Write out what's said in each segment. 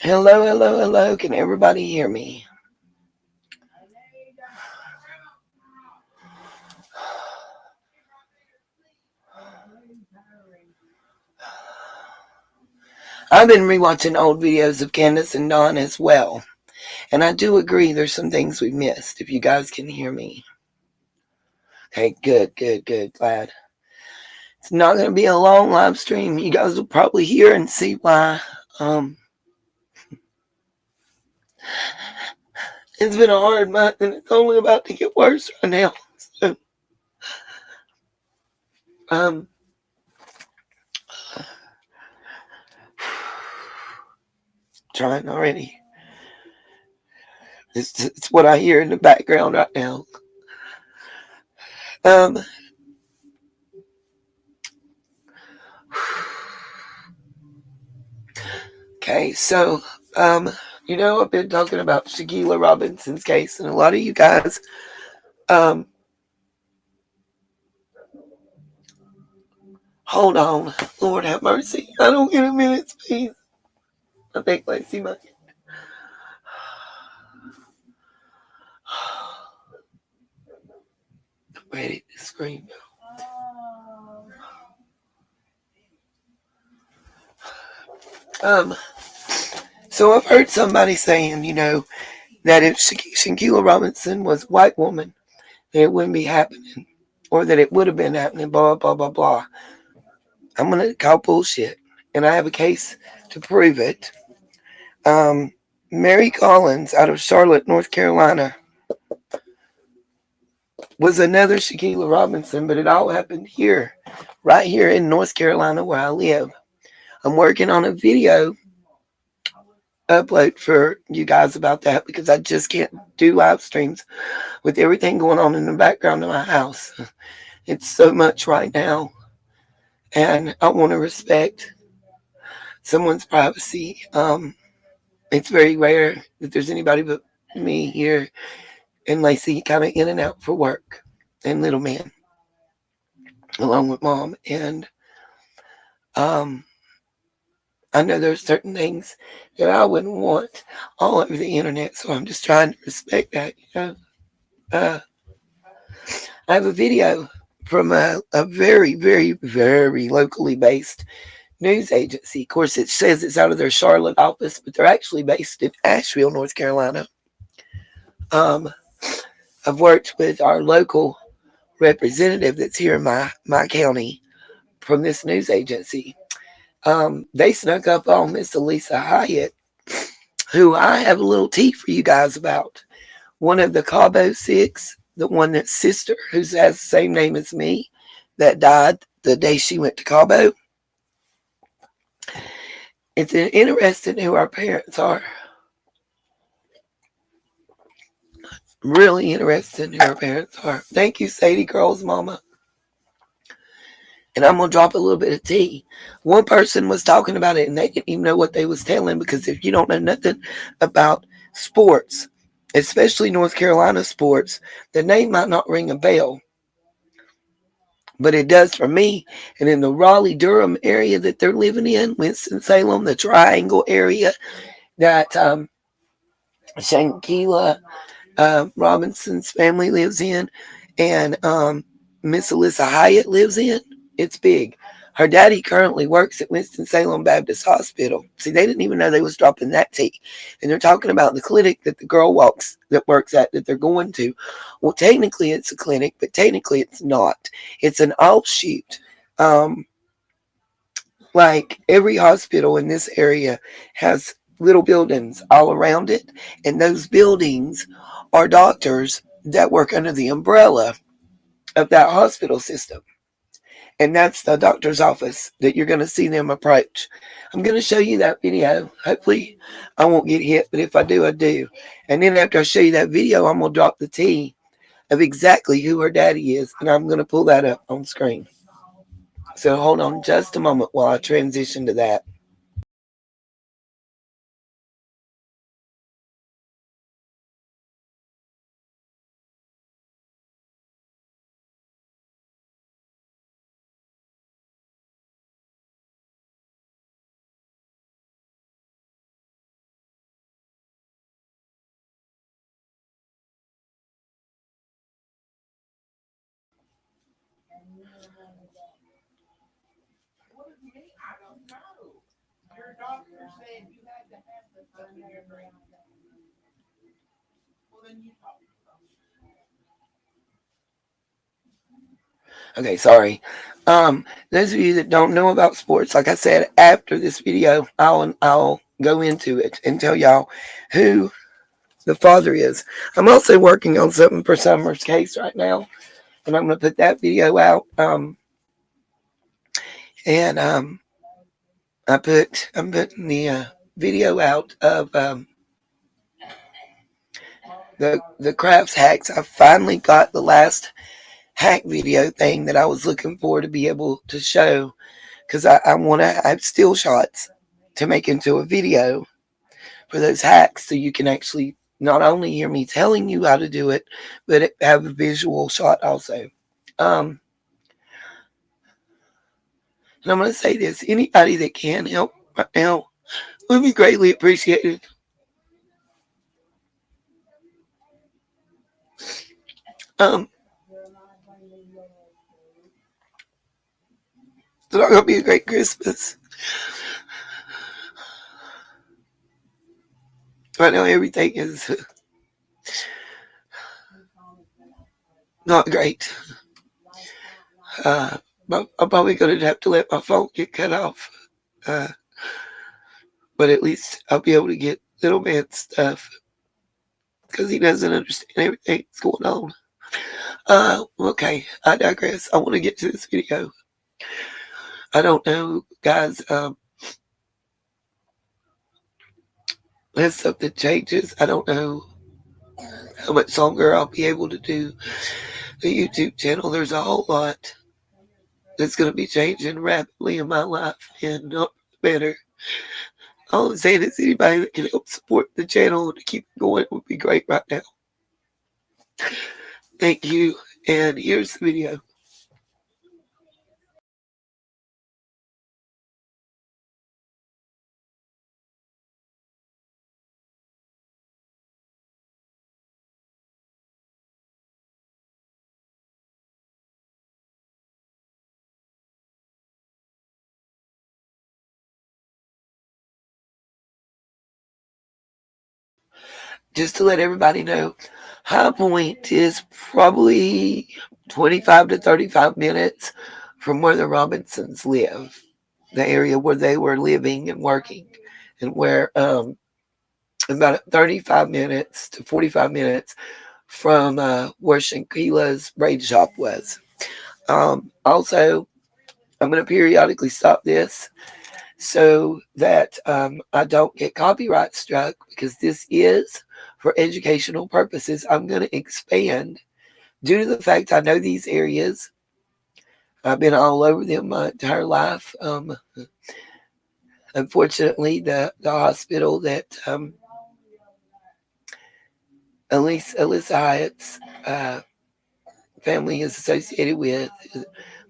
Hello, hello, hello. Can everybody hear me? I've been rewatching old videos of Candace and Dawn as well. And I do agree there's some things we've missed, if you guys can hear me. Okay, good, good, good. Glad. It's not going to be a long live stream. You guys will probably hear and see why. Um, it's been a hard month and it's only about to get worse right now. So, um, trying already. It's what I hear in the background right now. Um, okay, so, um, I've been talking about Shanquila Robinson's case, and a lot of you guys, um, hold on. Lord have mercy. I don't get a minute's peace. I think Lacey might. I'm ready to scream. Um, so I've heard somebody saying, that if Shanquila Robinson was a white woman, that it wouldn't be happening, or that it would have been happening, blah, blah, blah, blah. I'm going to call bullshit. And I have a case to prove it. Um, Mary Collins out of Charlotte, North Carolina, was another Shanquila Robinson, but it all happened here, right here in North Carolina where I live. I'm working on a video upload for you guys about that because I just can't do live streams with everything going on in the background of my house. It's so much right now, and I want to respect someone's privacy. It's very rare that there's anybody but me here and Lacey kind of in and out for work, and little man along with mom. And um, I know there's certain things that I wouldn't want all over the internet, so I'm just trying to respect that. Uh, I have a video from a very, very, very locally based news agency. Of course, it says it's out of their Charlotte office, but they're actually based in Asheville, North Carolina. Um, I've worked with our local representative that's here in my county from this news agency. They snuck up on Miss Elisa Hyatt, who I have a little tea for you guys about. One of the Cabo Six, the one that's sister, who has the same name as me, that died the day she went to Cabo. It's interesting who our parents are. Really interesting who our parents are. Thank you, Sadie Girl's mama. And I'm gonna drop a little bit of tea. One person was talking about it and they didn't even know what they was telling, because if you don't know nothing about sports, especially North Carolina sports, the name might not ring a bell. But it does for me. And in the Raleigh Durham area that they're living in, Winston-Salem, the Triangle area that Shanquila Robinson's family lives in, and Miss Alyssa Hyatt lives in, it's big. Her daddy currently works at Winston-Salem Baptist Hospital. See, they didn't even know they was dropping that tea. And they're talking about the clinic that the girl works at, that they're going to. Well, technically it's a clinic, but technically it's not. It's an offshoot. Um, like every hospital in this area has little buildings all around it, and those buildings are doctors that work under the umbrella of that hospital system. And that's the doctor's office that you're going to see them approach. I'm going to show you that video. Hopefully, I won't get hit, but if I do, I do. And then after I show you that video, I'm going to drop the T of exactly who her daddy is, and I'm going to pull that up on screen. So hold on just a moment while I transition to that. Okay, sorry. Those of you that don't know about sports, like I said, after this video, I'll go into it and tell y'all who the father is. I'm also working on something for Summer's case right now, and I'm going to put that video out. And I'm putting the video out of the crafts hacks. I finally got the last hack video thing that I was looking for to be able to show, because I want to have still shots to make into a video for those hacks, so you can actually not only hear me telling you how to do it, but have a visual shot also. Um, and I'm going to say this: anybody that can help right now would be greatly appreciated. Um, it's not going to be a great Christmas. Right now, everything is not great. Uh, but I'm probably going to have to let my phone get cut off. Uh, but at least I'll be able to get little man's stuff, because he doesn't understand everything that's going on. Okay, I digress. I want to get to this video. I don't know, guys. Unless something changes, I don't know how much longer I'll be able to do the YouTube channel. There's a whole lot that's going to be changing rapidly in my life, and not better. All I'm saying is anybody that can help support the channel to keep it going would be great right now. Thank you, and here's the video. Just to let everybody know, High Point is probably 25 to 35 minutes from where the Robinsons live, the area where they were living and working, and where about 35 minutes to 45 minutes from where Shanquila's braid shop was. Also, I'm going to periodically stop this so that I don't get copyright struck, because this is for educational purposes. I'm going to expand due to the fact I know these areas. I've been all over them my entire life. Unfortunately, the hospital that Alyssa Hyatt's family is associated with,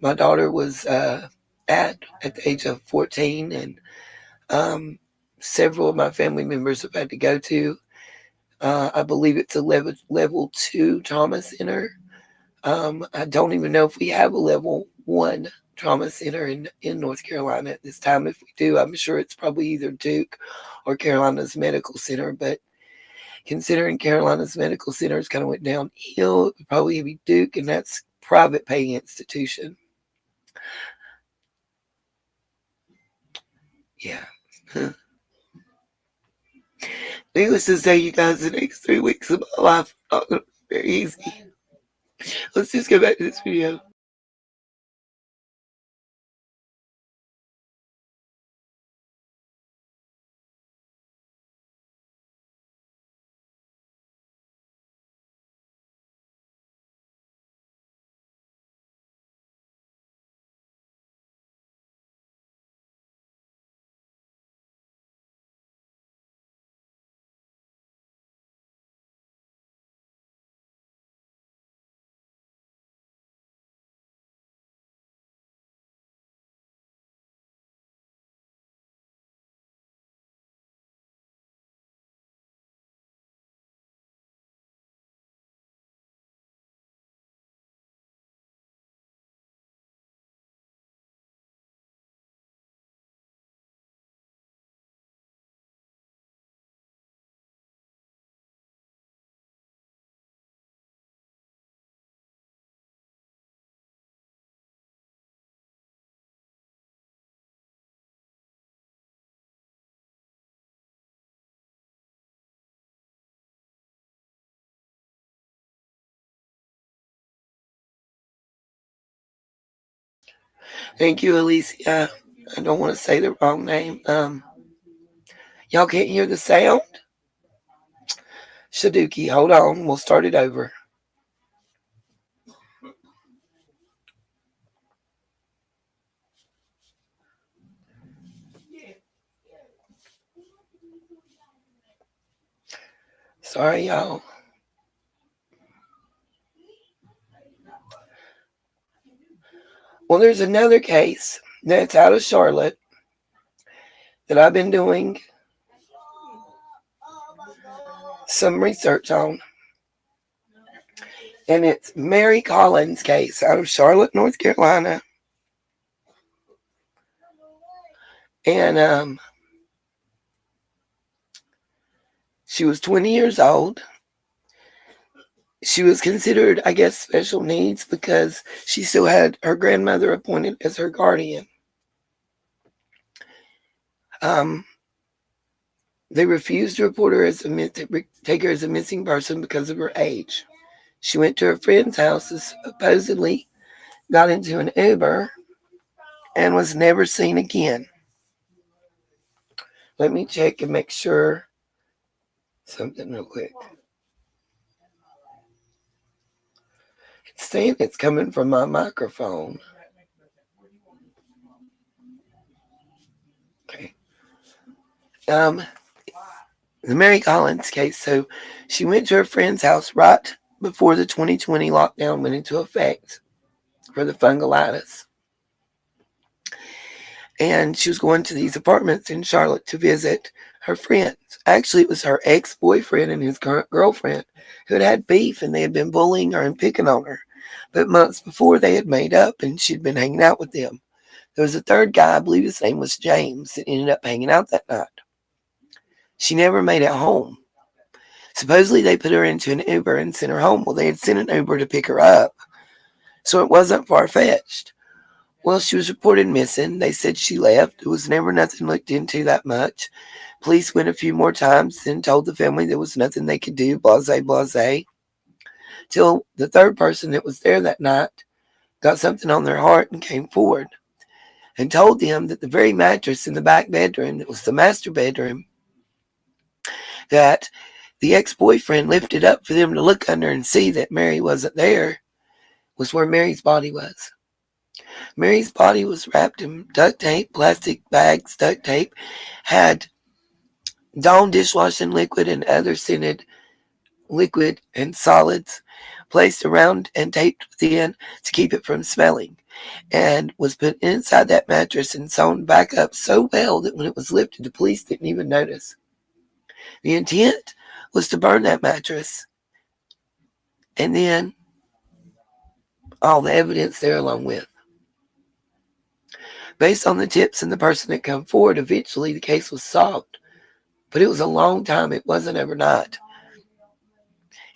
my daughter was at the age of 14, and several of my family members have had to go to. I believe it's a level 2 trauma center. I don't even know if we have a level 1 trauma center in North Carolina at this time. If we do, I'm sure it's probably either Duke or Carolina's Medical Center. But considering Carolina's Medical Center has kind of went downhill, it would probably be Duke, and that's private paying institution. Yeah. Needless to say, you guys, the next 3 weeks of my life are not going to be very easy. Let's just go back to this video. Thank you, Alicia. I don't want to say the wrong name. Y'all can't hear the sound? Shaduki, hold on. We'll start it over. Sorry, y'all. Well, there's another case that's out of Charlotte that I've been doing some research on. And it's Mary Collins' case out of Charlotte, North Carolina. And she was 20 years old. She was considered, I guess, special needs because she still had her grandmother appointed as her guardian. Um, they refused to report her as take her as a missing person because of her age. She went to her friend's house, supposedly got into an Uber, and was never seen again. Let me check and make sure something real quick. It's saying it's coming from my microphone. Okay. The Mary Collins case. So she went to her friend's house right before the 2020 lockdown went into effect for the fungalitis. And she was going to these apartments in Charlotte to visit her friends. Actually, it was her ex-boyfriend and his current girlfriend who had beef, and they had been bullying her and picking on her. But months before, they had made up and she'd been hanging out with them. There was a third guy, I believe his name was James, that ended up hanging out that night. She never made it home. Supposedly they put her into an Uber and sent her home. Well, they had sent an Uber to pick her up, so it wasn't far-fetched. Well, she was reported missing. They said she left. It was never nothing looked into that much. Police went a few more times and told the family there was nothing they could do, blase, blase. Till the third person that was there that night got something on their heart and came forward and told them that the very mattress in the back bedroom, that was the master bedroom, that the ex-boyfriend lifted up for them to look under and see that Mary wasn't there, was where Mary's body was. Mary's body was wrapped in duct tape, plastic bags, duct tape, had Dawn dishwashing liquid and other scented liquid and solids placed around and taped within to keep it from smelling, and was put inside that mattress and sewn back up so well that when it was lifted, the police didn't even notice. The intent was to burn that mattress, and then all the evidence there along with. Based on the tips and the person that come forward, eventually the case was solved. But it was a long time. It wasn't overnight.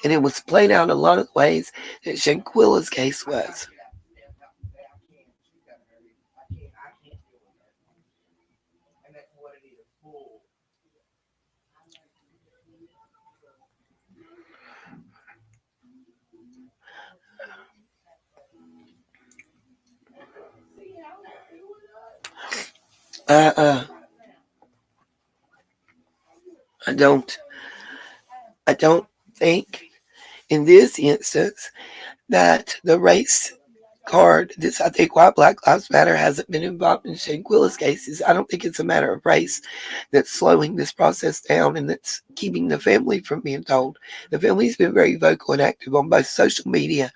And it was played out a lot of ways that Shanquila's case was. Uh, uh, I don't, I don't think in this instance that the race card, this I think why Black Lives Matter hasn't been involved in Shanquila's cases. I don't think it's a matter of race that's slowing this process down and that's keeping the family from being told. The family's been very vocal and active on both social media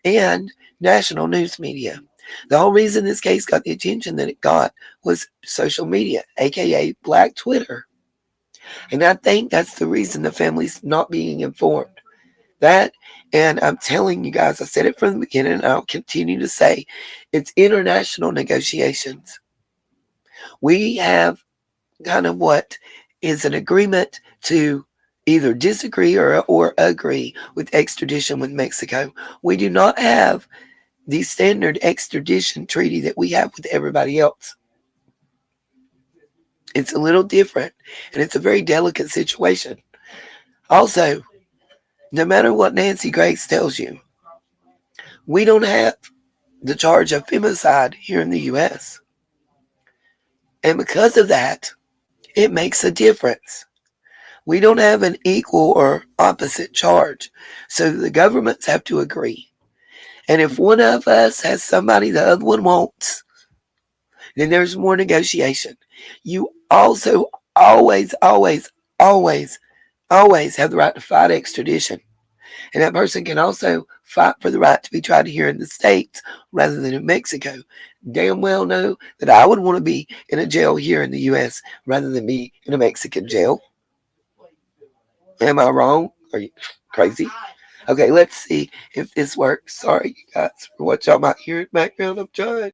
and national news media. The whole reason this case got the attention that it got was social media, aka Black Twitter. And I think that's the reason the family's not being informed. That, and I'm telling you guys, I said it from the beginning, and I'll continue to say, it's international negotiations. We have kind of what is an agreement to either disagree or agree with extradition with Mexico. We do not have the standard extradition treaty that we have with everybody else. It's a little different, and it's a very delicate situation. Also, no matter what Nancy Grace tells you, we don't have the charge of femicide here in the U.S. And because of that, it makes a difference. We don't have an equal or opposite charge, so the governments have to agree. And if one of us has somebody the other one wants, then there's more negotiation. You also always, always, always, always have the right to fight extradition. And that person can also fight for the right to be tried here in the States rather than in Mexico. Damn well know that I would want to be in a jail here in the U.S. rather than be in a Mexican jail. Am I wrong? Are you crazy? Okay, let's see if this works. Sorry, you guys, for what y'all might hear in the background. I'm trying.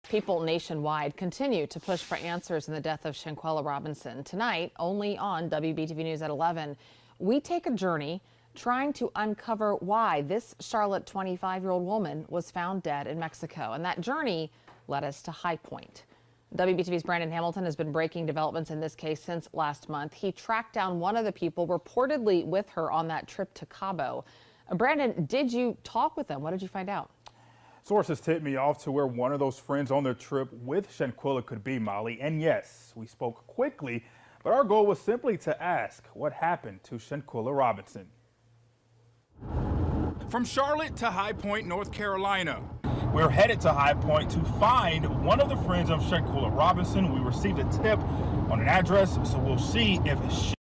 People nationwide continue to push for answers in the death of Shanquila Robinson. Tonight, only on WBTV News at 11, we take a journey trying to uncover why this Charlotte 25-year-old woman was found dead in Mexico. And that journey led us to High Point. WBTV's Brandon Hamilton has been breaking developments in this case since last month. He tracked down one of the people reportedly with her on that trip to Cabo. Brandon, did you talk with them? What did you find out? Sources tipped me off to where one of those friends on their trip with Shanquila could be, Molly. And yes, we spoke quickly, but our goal was simply to ask what happened to Shanquila Robinson. From Charlotte to High Point, North Carolina. We're headed to High Point to find one of the friends of Shanquila Robinson. We received a tip on an address, so we'll see if she...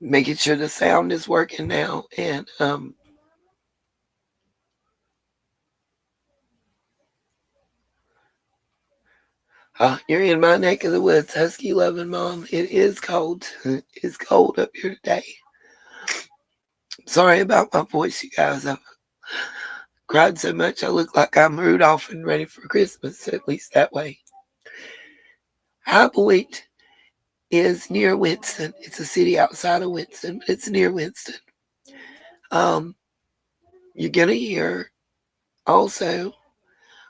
Making sure the sound is working now, and you're in my neck of the woods, husky loving mom. It is cold. It's cold up here today. Sorry about my voice, you guys. I've cried so much I look like I'm Rudolph and ready for Christmas, at least that way. High Point is near Winston. It's a city outside of Winston, but it's near Winston. You're going to hear also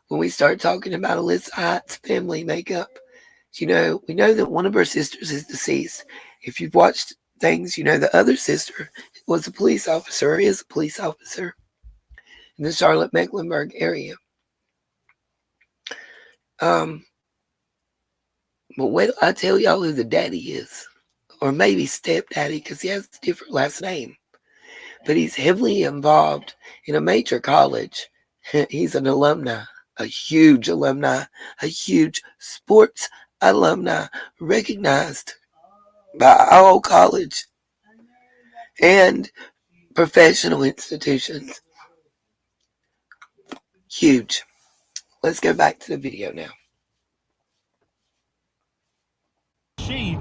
when we start talking about Alyssa Hight's family makeup. We know that one of her sisters is deceased. If you've watched things, you know the other sister was a police officer, or is a police officer in the Charlotte-Mecklenburg area. But wait till I tell y'all who the daddy is, or maybe stepdaddy, because he has a different last name. But he's heavily involved in a major college. He's an alumni, a huge alumni, a huge sports alumni, recognized by our college and professional institutions. Huge. Let's go back to the video now. She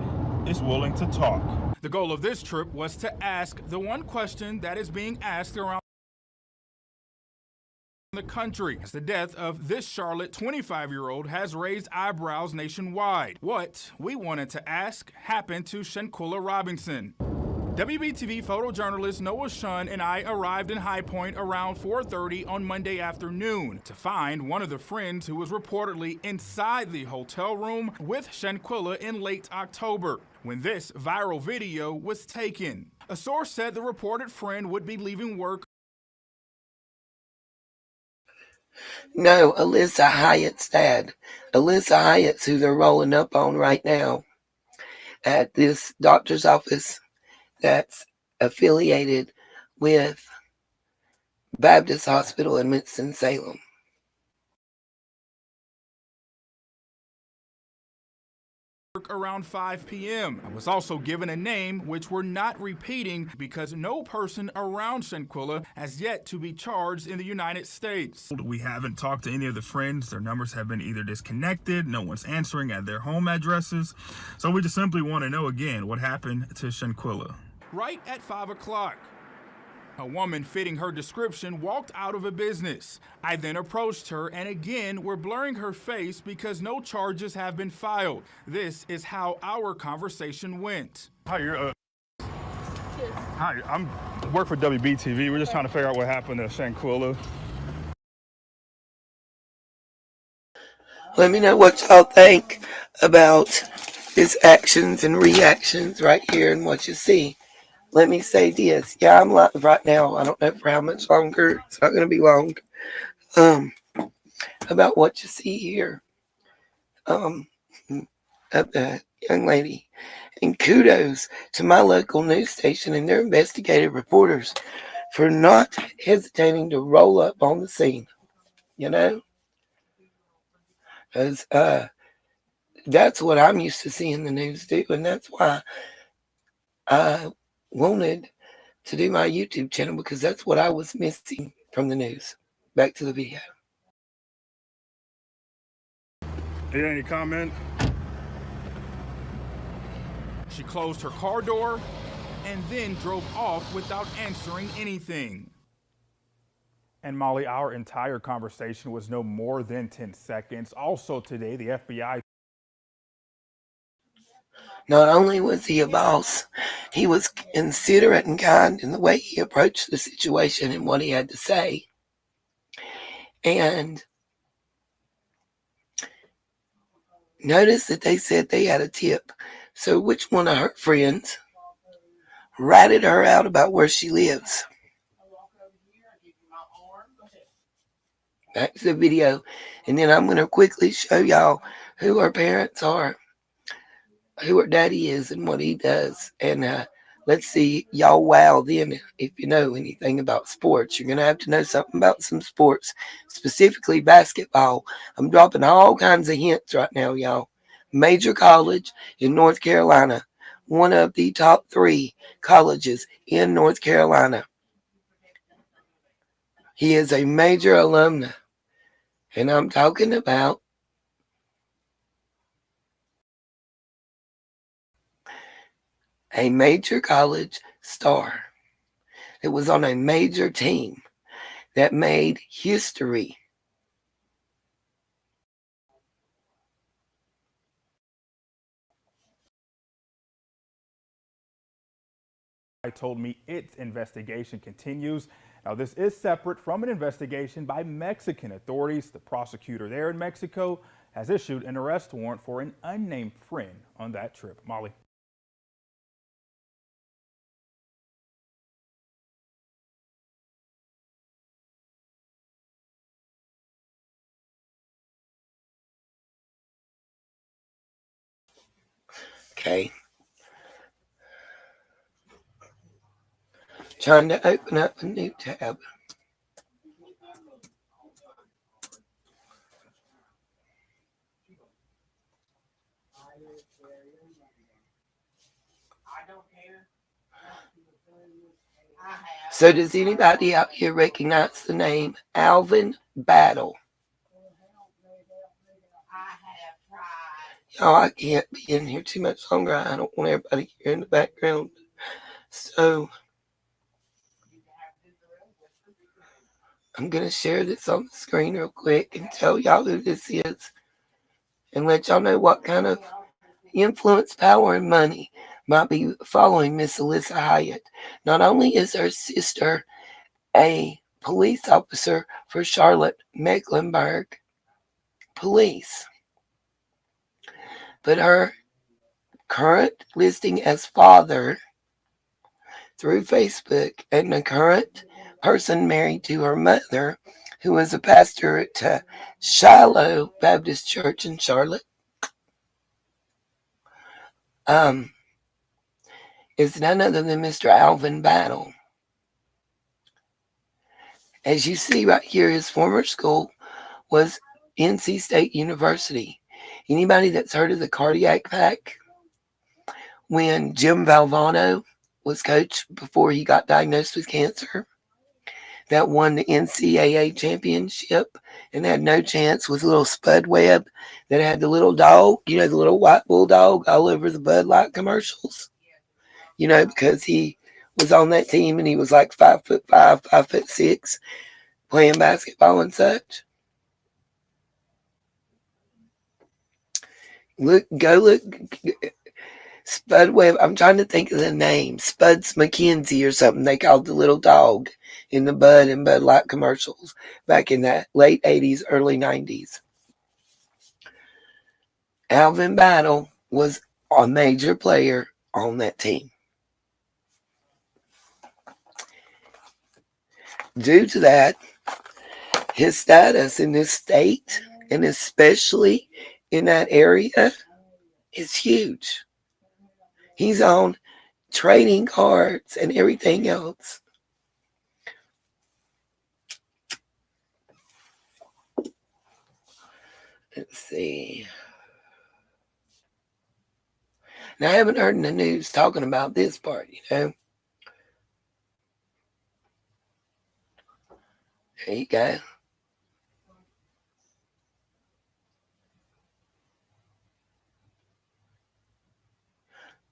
is willing to talk. The goal of this trip was to ask the one question that is being asked around the country, as the death of this Charlotte 25-year-old has raised eyebrows nationwide. What we wanted to ask happened to Shanquila Robinson. WBTV photojournalist Noah Shun and I arrived in High Point around 4:30 on Monday afternoon to find one of the friends who was reportedly inside the hotel room with Shanquila in late October, when this viral video was taken. A source said the reported friend would be leaving work. No, Alyssa Hyatt's dad. Alyssa Hyatt's who they're rolling up on right now at this doctor's office that's affiliated with Baptist Hospital in Winston-Salem. Around 5 p.m. I was also given a name which we're not repeating because no person around Shanquila has yet to be charged in the United States. We haven't talked to any of the friends. Their numbers have been either disconnected, no one's answering at their home addresses. So we just simply want to know again what happened to Shanquila. Right at 5 o'clock. A woman fitting her description walked out of a business. I then approached her, and again, we're blurring her face because no charges have been filed. This is how our conversation went. Hi, Hi, I'm work for WBTV. We're just trying to figure out what happened to Shanquila. Let me know what y'all think about his actions and reactions right here and what you see. let me say this. Yeah, I'm live right now. I don't know for how much longer. It's not going to be long. Um, about what you see here. Um, of the young lady. And kudos to my local news station and their investigative reporters for not hesitating to roll up on the scene. You know, because that's what I'm used to seeing the news do, and that's why I wanted to do my YouTube channel because that's what I was missing from the news. Back to the video. Any comment? She closed her car door and then drove off without answering anything. And Molly, our entire conversation was no more than 10 seconds. Also today, the FBI. Not only was he a boss, he was considerate and kind in the way he approached the situation and what he had to say. And notice that they said they had a tip. So which one of her friends ratted her out about where she lives? Back to the video. And then I'm going to quickly show y'all who her parents are, who her daddy is, and what he does. And let's see y'all wow then if you know anything about sports. You're going to have to know something about some sports, specifically basketball. I'm dropping all kinds of hints right now, y'all. Major college in North Carolina, one of the top 3 colleges in North Carolina. He is a major alumni, and I'm talking about a major college star. It was on a major team that made history. Told me its investigation continues. Now, this is separate from an investigation by Mexican authorities. The prosecutor there in Mexico has issued an arrest warrant for an unnamed friend on that trip. Molly. Okay. Trying to open up a new tab. So does anybody out here recognize the name Alvin Battle? Y'all, I can't be in here too much longer. I don't want everybody here in the background. So I'm going to share this on the screen real quick and tell y'all who this is and let y'all know what kind of influence, power, and money might be following Miss Alyssa Hyatt. Not only is her sister a police officer for Charlotte Mecklenburg Police, but her current listing as father through Facebook and the current person married to her mother, who was a pastor at Shiloh Baptist Church in Charlotte, is none other than Mr. Alvin Battle. As you see right here, his former school was NC State University. Anybody that's heard of the cardiac pack? When Jim Valvano was coach before he got diagnosed with cancer, that won the NCAA championship and had no chance with little Spud Webb that had the little dog, the little white bulldog all over the Bud Light commercials, because he was on that team and he was like 5'5", 5'6", playing basketball and such. Look, Spud Webb. I'm trying to think of the name. Spuds McKenzie or something. They called the little dog in the Bud and Bud Light commercials back in that late 80s, early 90s. Alvin Battle was a major player on that team. due to that, his status in this state, and especially in that area, is huge. He's on trading cards and everything else. Let's see. Now, I haven't heard in the news talking about this part, There you go.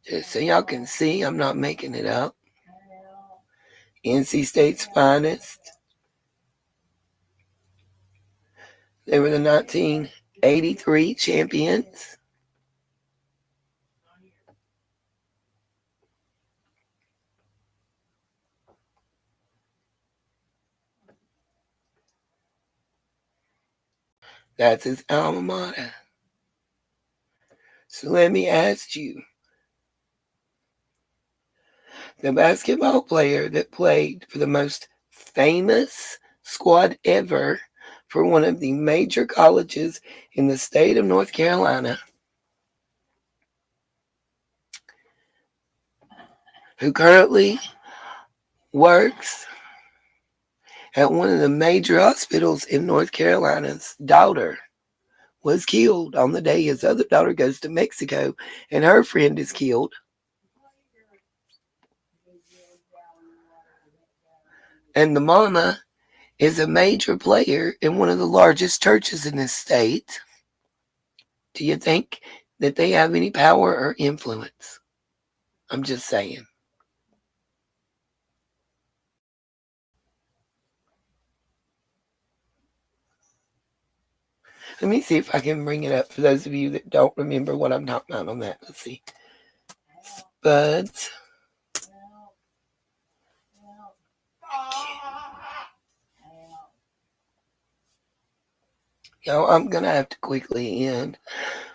Just so y'all can see, I'm not making it up. NC State's finest. They were the 1983 champions. That's his alma mater. So let me ask you, the basketball player that played for the most famous squad ever for one of the major colleges in the state of North Carolina, who currently works at one of the major hospitals in North Carolina's daughter was killed on the day his other daughter goes to Mexico and her friend is killed. And the mama is a major player in one of the largest churches in this state. Do you think that they have any power or influence? I'm just saying. Let me see if I can bring it up for those of you that don't remember what I'm talking about on that. Let's see. Spuds. Y'all, I'm going to have to quickly end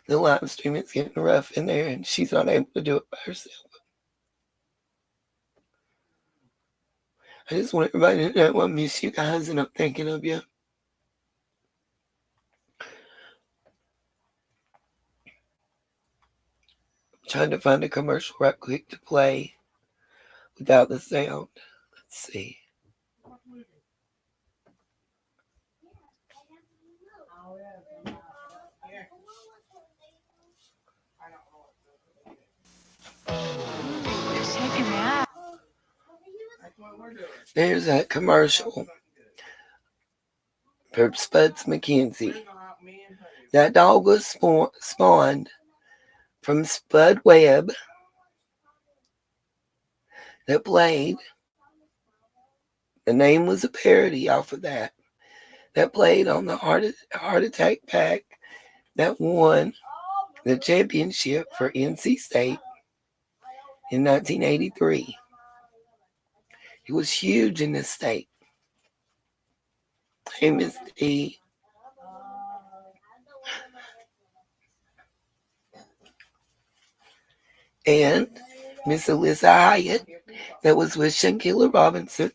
the live stream. It's getting rough in there, and she's not able to do it by herself. I just want everybody to know I miss you guys, and I'm thinking of you. I'm trying to find a commercial right quick to play without the sound. Let's see. There's that commercial for Spuds McKenzie. That dog was spawned from Spud Webb that played. The name was a parody off of that. That played on the Heart Attack Pack that won the championship for NC State in 1983. He was huge in this state. Hey, Miss D. And Miss Alyssa Hyatt, that was with Shanquila Robinson.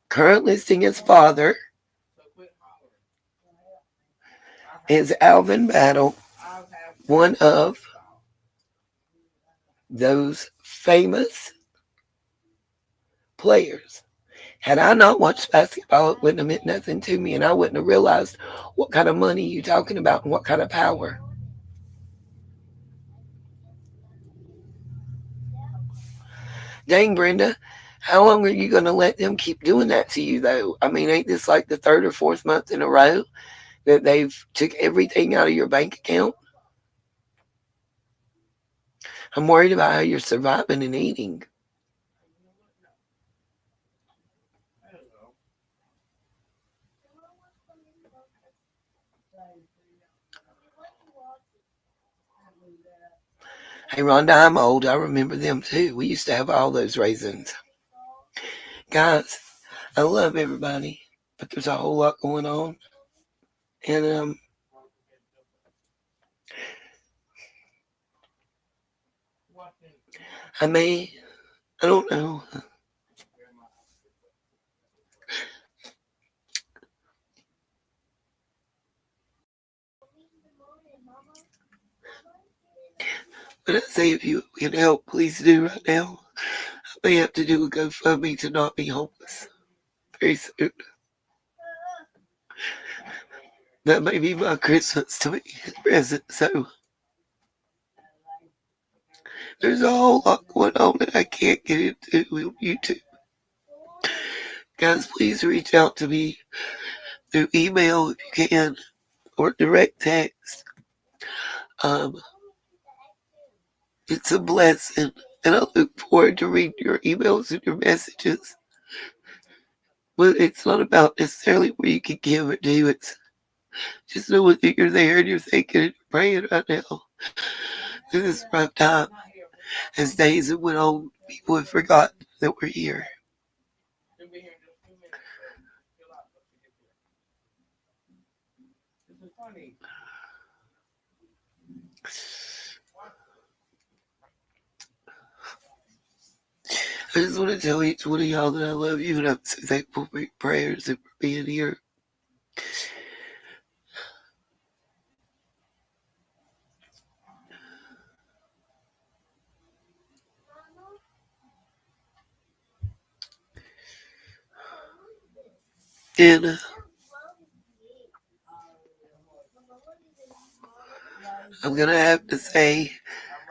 Current listing as father is Alvin Battle, one of those famous players. Had I not watched basketball, it wouldn't have meant nothing to me, and I wouldn't have realized what kind of money you're talking about and what kind of power. Dang, Brenda, how long are you going to let them keep doing that to you, though? I mean, ain't this like the third or fourth month in a row that they've took everything out of your bank account? I'm worried about how you're surviving and eating. Hey, Rhonda, I'm old. I remember them too. We used to have all those raisins. Guys, I love everybody, but there's a whole lot going on. And I don't know. But I say if you can help, please do right now. I may have to do a GoFundMe to not be homeless very soon. That may be my Christmas to me present. So there's a whole lot going on that I can't get into on YouTube. Guys, please reach out to me through email if you can, or direct text. It's a blessing, and I look forward to reading your emails and your messages. But it's not about necessarily where you can give it to. It's just knowing that you're there and you're thinking and you're praying right now. Through this rough time, as days have went on, people have forgotten that we're here. I just want to tell each one of y'all that I love you, and I'm so thankful for your prayers and for being here. And I'm going to have to say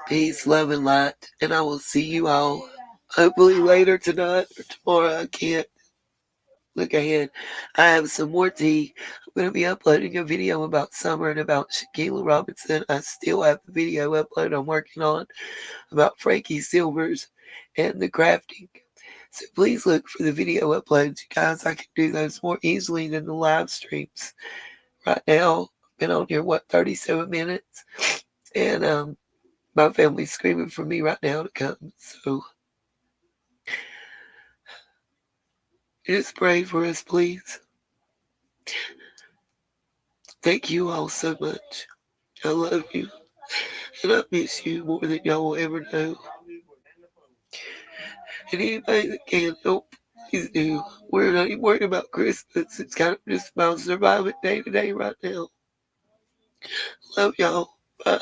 peace, love, and light, and I will see you all hopefully later tonight or tomorrow. I can't look ahead. I have some more tea. I'm going to be uploading a video about summer and about Shanquila Robinson. I still have the video uploaded I'm working on about Frankie Silvers and the crafting. So please look for the video uploads, you guys. I can do those more easily than the live streams. Right now, I've been on here, 37 minutes? And my family's screaming for me right now to come. So just pray for us, please. Thank you all so much. I love you. And I miss you more than y'all will ever know. And anybody that can help, please do. We're not even worried about Christmas. It's kind of just about surviving day to day right now. Love y'all. Bye.